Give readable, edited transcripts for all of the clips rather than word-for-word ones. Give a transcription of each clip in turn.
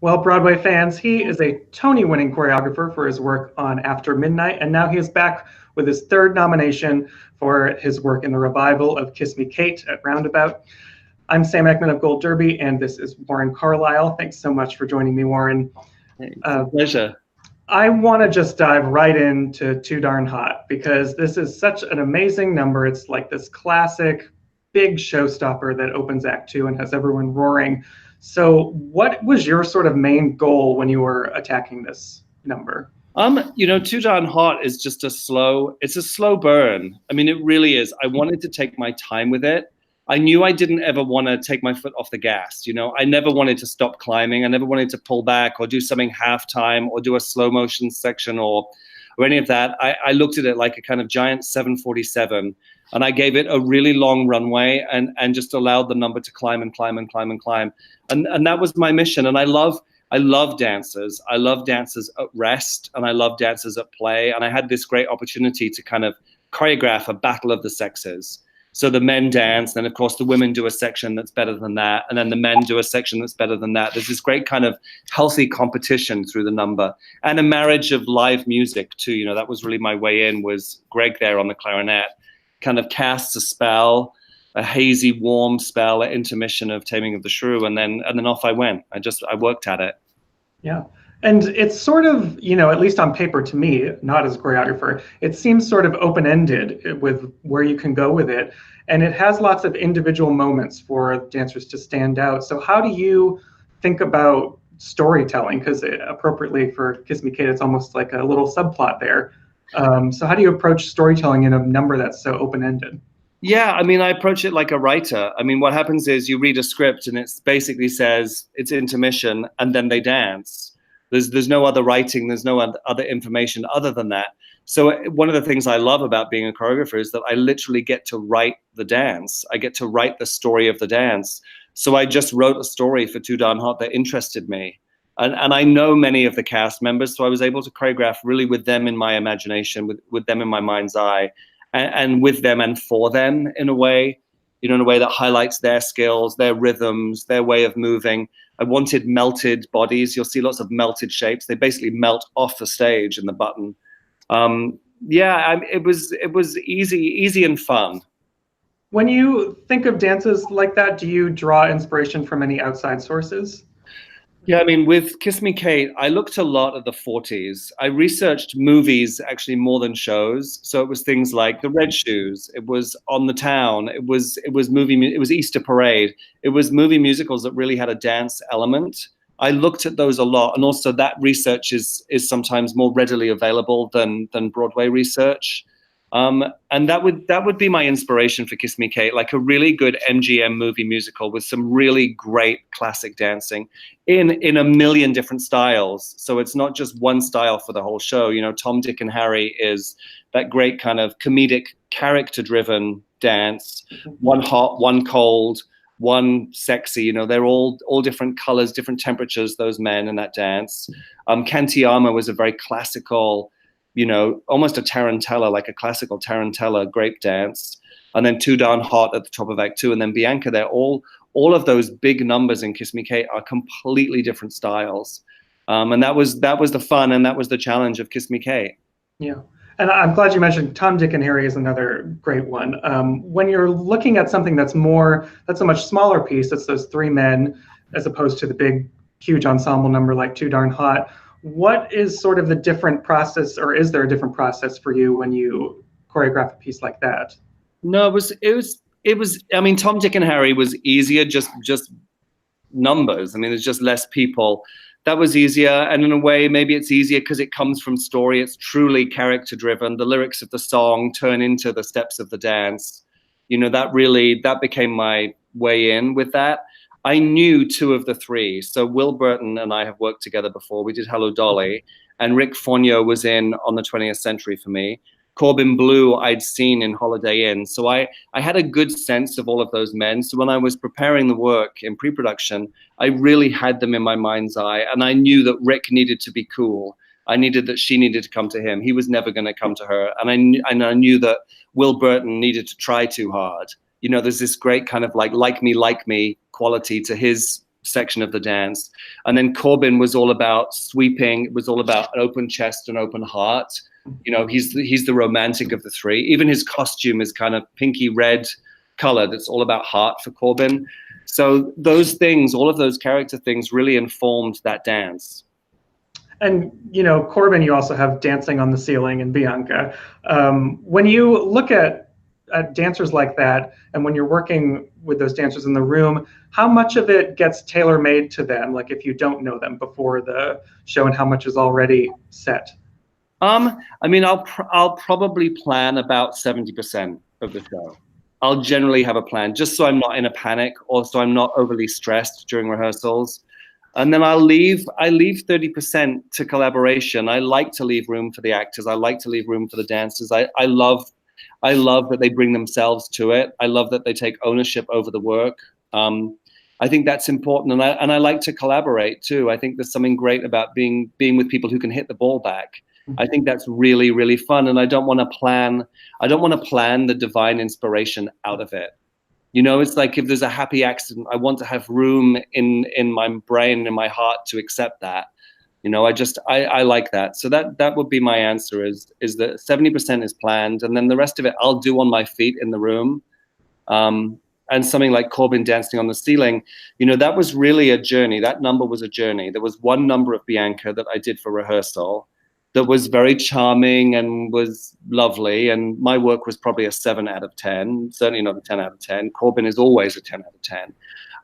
Well, Broadway fans, he is a Tony-winning choreographer for his work on After Midnight, and now he is back with his third nomination for his work in the revival of Kiss Me Kate at Roundabout. I'm Sam Eckmann of Gold Derby, and this is Warren Carlyle. Thanks so much for joining me, Warren. It's a pleasure. I want to just dive right into Too Darn Hot, because this is such an amazing number. It's like this classic big showstopper that opens Act Two and has everyone roaring. So what was your sort of main goal when you were attacking this number? Too Darn Hot is just it's a slow burn. I mean, it really is. I wanted to take my time with it. I knew I didn't ever want to take my foot off the gas. I never wanted to stop climbing. I never wanted to pull back or do something halftime or do a slow motion section or any of that. I looked at it like a kind of giant 747, and I gave it a really long runway and just allowed the number to climb and climb and climb and climb. And that was my mission. And I love dancers. I love dancers at rest, and I love dancers at play. And I had this great opportunity to kind of choreograph a battle of the sexes. So the men dance, then of course the women do a section that's better than that, and then the men do a section that's better than that. There's this great kind of healthy competition through the number, and a marriage of live music too. That was really my way in, was Greg there on the clarinet, kind of casts a spell, a hazy, warm spell at intermission of Taming of the Shrew, and then off I went. I worked at it. Yeah. And it's sort of, at least on paper to me, not as a choreographer, it seems sort of open-ended with where you can go with it. And it has lots of individual moments for dancers to stand out. So how do you think about storytelling? Because appropriately for Kiss Me Kate, it's almost like a little subplot there. So how do you approach storytelling in a number that's so open-ended? Yeah, I mean, I approach it like a writer. I mean, what happens is you read a script and it basically says it's intermission and then they dance. There's no other writing, there's no other information other than that. So one of the things I love about being a choreographer is that I literally get to write the dance. I get to write the story of the dance. So I just wrote a story for Too Darn Hot that interested me. And I know many of the cast members, so I was able to choreograph really with them in my imagination, with them in my mind's eye, and with them and for them in a way, in a way that highlights their skills, their rhythms, their way of moving. I wanted melted bodies. You'll see lots of melted shapes. They basically melt off the stage in the button. It was easy and fun. When you think of dances like that, do you draw inspiration from any outside sources? Yeah, I mean, with Kiss Me Kate, I looked a lot at the 40s. I researched movies actually more than shows. So it was things like The Red Shoes. It was On the Town. It was Easter Parade. It was movie musicals that really had a dance element. I looked at those a lot, and also that research is sometimes more readily available than Broadway research. And that would be my inspiration for Kiss Me Kate, like a really good MGM movie musical with some really great classic dancing in a million different styles. So it's not just one style for the whole show. Tom, Dick, and Harry is that great kind of comedic, character-driven dance. One hot, one cold, one sexy. They're all different colors, different temperatures, those men in that dance. Cantiama was a very classical, almost a tarantella, like a classical tarantella grape dance. And then Too Darn Hot at the top of Act Two. And then Bianca, they're all of those big numbers in Kiss Me Kate are completely different styles. And that was the fun, and that was the challenge of Kiss Me Kate. Yeah. And I'm glad you mentioned Tom, Dick, and Harry is another great one. When you're looking at something that's a much smaller piece, it's those three men, as opposed to the big, huge ensemble number like Too Darn Hot. What is sort of the different process, or is there a different process for you when you choreograph a piece like that? No, it was. I mean, Tom, Dick, and Harry was easier, just numbers. I mean, there's just less people. That was easier, and in a way, maybe it's easier because it comes from story. It's truly character-driven. The lyrics of the song turn into the steps of the dance. That became my way in with that. I knew two of the three. So Will Burton and I have worked together before. We did Hello, Dolly. And Rick Fonio was in On the 20th Century for me. Corbin Bleu I'd seen in Holiday Inn. So I had a good sense of all of those men. So when I was preparing the work in pre-production, I really had them in my mind's eye. And I knew that Rick needed to be cool. She needed to come to him. He was never going to come to her. And I knew that Will Burton needed to try too hard. There's this great kind of like me quality to his section of the dance. And then Corbin was all about sweeping. It was all about an open chest and open heart. You know, he's the romantic of the three. Even his costume is kind of pinky red color. That's all about heart for Corbin. So those things, all of those character things really informed that dance. And, you know, Corbin, you also have Dancing on the Ceiling and Bianca. When you look at dancers like that, and when you're working with those dancers in the room, how much of it gets tailor-made to them, like if you don't know them before the show, and how much is already set? I mean, I'll probably plan about 70% of the show. I'll generally have a plan, just so I'm not in a panic, or so I'm not overly stressed during rehearsals. And then I leave 30% to collaboration. I like to leave room for the actors. I like to leave room for the dancers. I love that they bring themselves to it. I love that they take ownership over the work. I think that's important, and I like to collaborate too. I think there's something great about being with people who can hit the ball back. I think that's really, really fun, and I don't want to plan the divine inspiration out of it. You know, it's like if there's a happy accident, I want to have room in my brain, in my heart, to accept that. You know, I like that. So that would be my answer, is that 70% is planned, and then the rest of it I'll do on my feet in the room. And something like Corbin Dancing on the Ceiling, you know, that was really a journey. That number was a journey. There was one number of Bianca that I did for rehearsal that was very charming and was lovely. And my work was probably a 7 out of 10, certainly not a 10 out of 10. Corbin is always a 10 out of 10.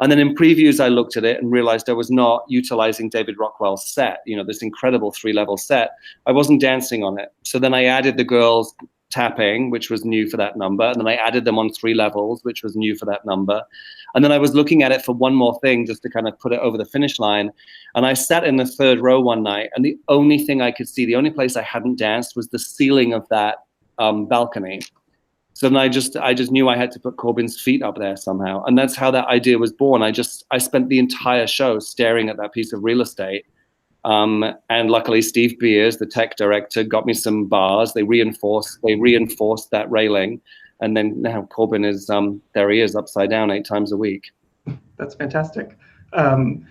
And then in previews, I looked at it and realized I was not utilizing David Rockwell's set, you know, this incredible 3-level set. I wasn't dancing on it. So then I added the girls tapping, which was new for that number. And then I added them on 3 levels, which was new for that number. And then I was looking at it for one more thing, just to kind of put it over the finish line. And I sat in the 3rd row one night, and the only thing I could see, the only place I hadn't danced, was the ceiling of that balcony. So then I just knew I had to put Corbin's feet up there somehow. And that's how that idea was born. I spent the entire show staring at that piece of real estate. And luckily Steve Beers, the tech director, got me some bars. They reinforced that railing. And then now Corbin is, there he is, upside down 8 times a week. That's fantastic. And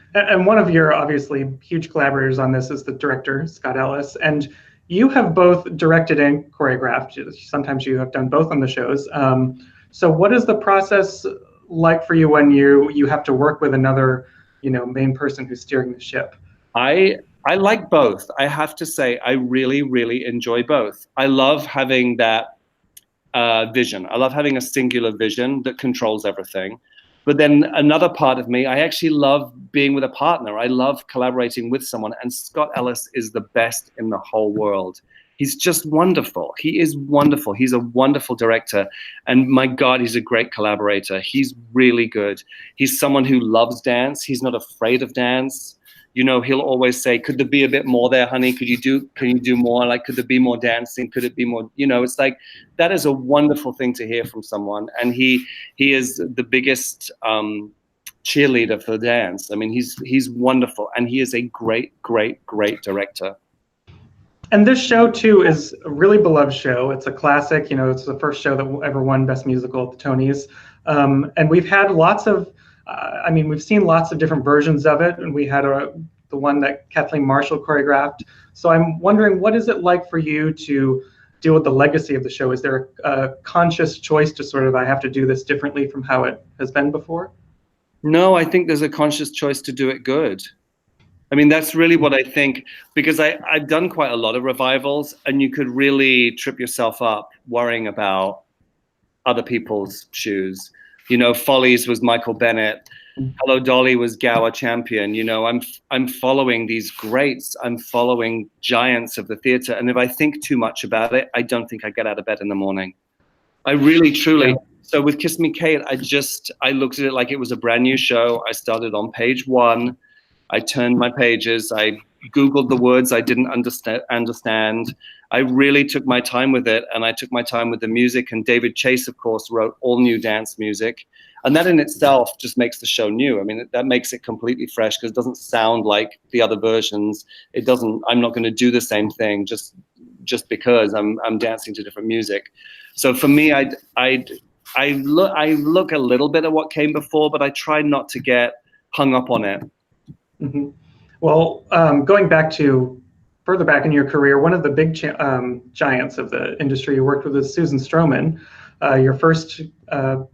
one of your obviously huge collaborators on this is the director, Scott Ellis. And you have both directed and choreographed. Sometimes you have done both on the shows. So what is the process like for you when you have to work with another, you know, main person who's steering the ship? I like both. I have to say, I really, really enjoy both. I love having that vision. I love having a singular vision that controls everything. But then another part of me, I actually love being with a partner. I love collaborating with someone. And Scott Ellis is the best in the whole world. He's just wonderful. He is wonderful. He's a wonderful director. And my God, he's a great collaborator. He's really good. He's someone who loves dance. He's not afraid of dance. You know, he'll always say, could there be a bit more there, honey? Can you do more? Like, could there be more dancing? Could it be more? You know, it's like, that is a wonderful thing to hear from someone. And he is the biggest cheerleader for dance. I mean, he's wonderful. And he is a great, great, great director. And this show, too, is a really beloved show. It's a classic. You know, it's the first show that ever won Best Musical at the Tonys. And we've had lots of, I mean, we've seen lots of different versions of it. And we had the one that Kathleen Marshall choreographed. So I'm wondering, what is it like for you to deal with the legacy of the show? Is there a conscious choice to sort of, I have to do this differently from how it has been before? No, I think there's a conscious choice to do it good. I mean, that's really what I think, because I've done quite a lot of revivals, and you could really trip yourself up worrying about other people's shoes. You know, Follies was Michael Bennett. Hello Dolly was Gower Champion. You know, I'm following these greats. I'm following giants of the theater. And if I think too much about it, I don't think I get out of bed in the morning. I really, truly. Yeah. So with Kiss Me Kate, I looked at it like it was a brand new show. I started on page 1. I turned my pages. I Googled the words I didn't understand. I really took my time with it, and I took my time with the music. And David Chase, of course, wrote all new dance music. And that in itself just makes the show new. I mean, that makes it completely fresh, because it doesn't sound like the other versions. It doesn't, I'm not going to do the same thing just because I'm dancing to different music. So for me, I look a little bit at what came before, but I try not to get hung up on it. Mm-hmm. Well, going back to further back in your career, one of the big giants of the industry you worked with is Susan Stroman. Your first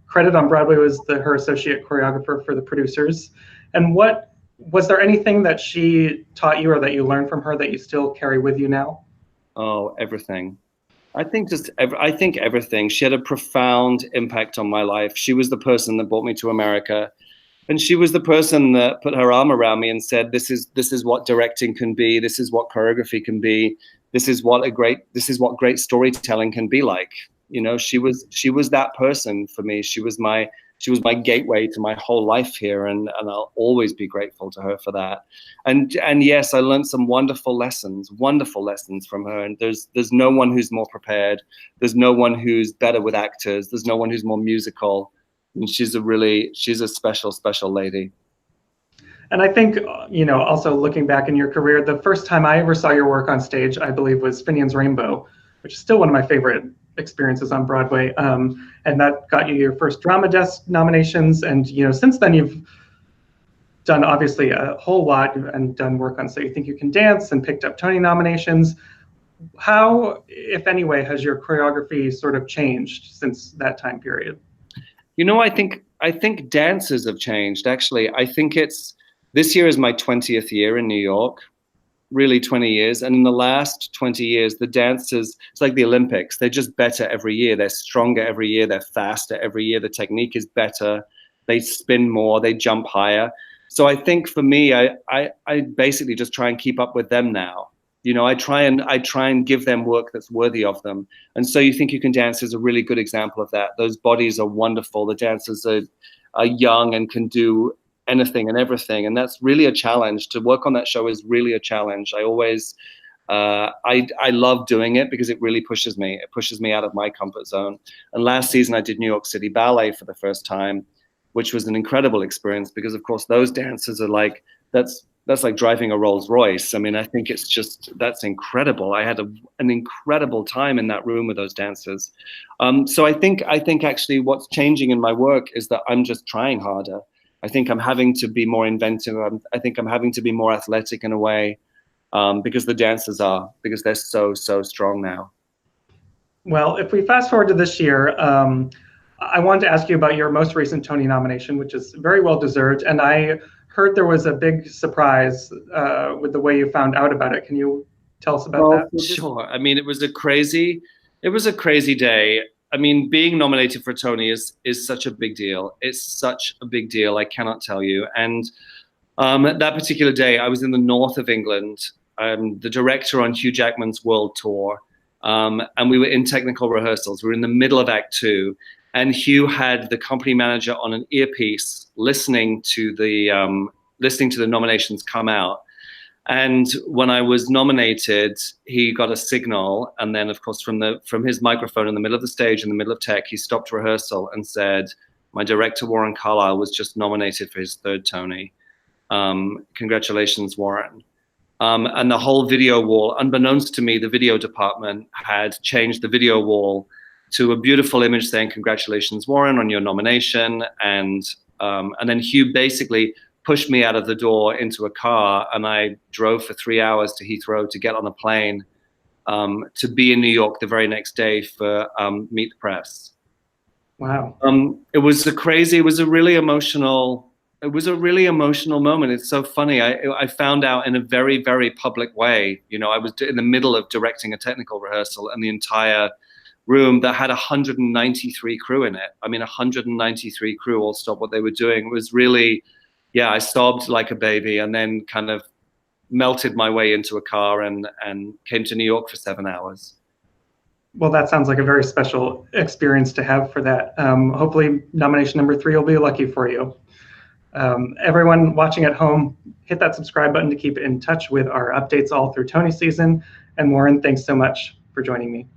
credit on Broadway was her associate choreographer for the producers. And was there anything that she taught you or that you learned from her that you still carry with you now? Oh, everything. I think everything. She had a profound impact on my life. She was the person that brought me to America. And she was the person that put her arm around me and said, this is what directing can be. This is what choreography can be. This is what great storytelling can be like. You know, she was that person for me. She was my gateway to my whole life here. And I'll always be grateful to her for that. And yes, I learned some wonderful lessons from her. And there's no one who's more prepared. There's no one who's better with actors. There's no one who's more musical. And she's a special lady. And I think, also looking back in your career, the first time I ever saw your work on stage, I believe, was Finian's Rainbow, which is still one of my favorite experiences on Broadway. And that got you your first Drama Desk nominations. And, since then you've done obviously a whole lot and done work on So You Think You Can Dance and picked up Tony nominations. How, if any way, has your choreography sort of changed since that time period? I think dances have changed. Actually, I think this year is my 20th year in New York, really 20 years. And in the last 20 years, the dancers, it's like the Olympics. They're just better every year. They're stronger every year. They're faster every year. The technique is better. They spin more. They jump higher. So I think for me, I basically just try and keep up with them now. I try and give them work that's worthy of them. And So You Think You Can Dance is a really good example of that. Those bodies are wonderful. The dancers are young and can do anything and everything. And that's really a challenge. To work on that show is really a challenge. I always, I love doing it because it really pushes me. It pushes me out of my comfort zone. And last season I did New York City Ballet for the first time, which was an incredible experience because, of course, those dancers are like, that's like driving a Rolls Royce. I mean, I think that's incredible. I had an incredible time in that room with those dancers. So I think actually what's changing in my work is that I'm just trying harder. I think I'm having to be more inventive. I think I'm having to be more athletic in a way because because they're so strong now. Well, if we fast forward to this year, I wanted to ask you about your most recent Tony nomination, which is very well deserved. And I heard there was a big surprise with the way you found out about it. Can you tell us about that? Sure. I mean, it was a crazy day. I mean, being nominated for a Tony is such a big deal. It's such a big deal. I cannot tell you. And that particular day, I was in the north of England. The director on Hugh Jackman's world tour. And we were in technical rehearsals. We were in the middle of Act 2. And Hugh had the company manager on an earpiece listening to the nominations come out. And when I was nominated, he got a signal. And then, of course, from his microphone in the middle of the stage, in the middle of tech, he stopped rehearsal and said, "My director, Warren Carlyle, was just nominated for his third Tony. Congratulations, Warren." And the whole video wall, unbeknownst to me, the video department had changed the video wall to a beautiful image saying, "Congratulations, Warren, on your nomination." And then Hugh basically pushed me out of the door into a car, and I drove for 3 hours to Heathrow to get on a plane to be in New York the very next day for Meet the Press. Wow. It was a really emotional moment. It's so funny. I found out in a very, very public way. I was in the middle of directing a technical rehearsal, and the entire room that had 193 crew in it. I mean, 193 crew all stopped what they were doing. It was really, I sobbed like a baby and then kind of melted my way into a car and came to New York for 7 hours. Well, that sounds like a very special experience to have for that. Hopefully nomination number 3 will be lucky for you. Everyone watching at home, hit that subscribe button to keep in touch with our updates all through Tony season. And Warren, thanks so much for joining me.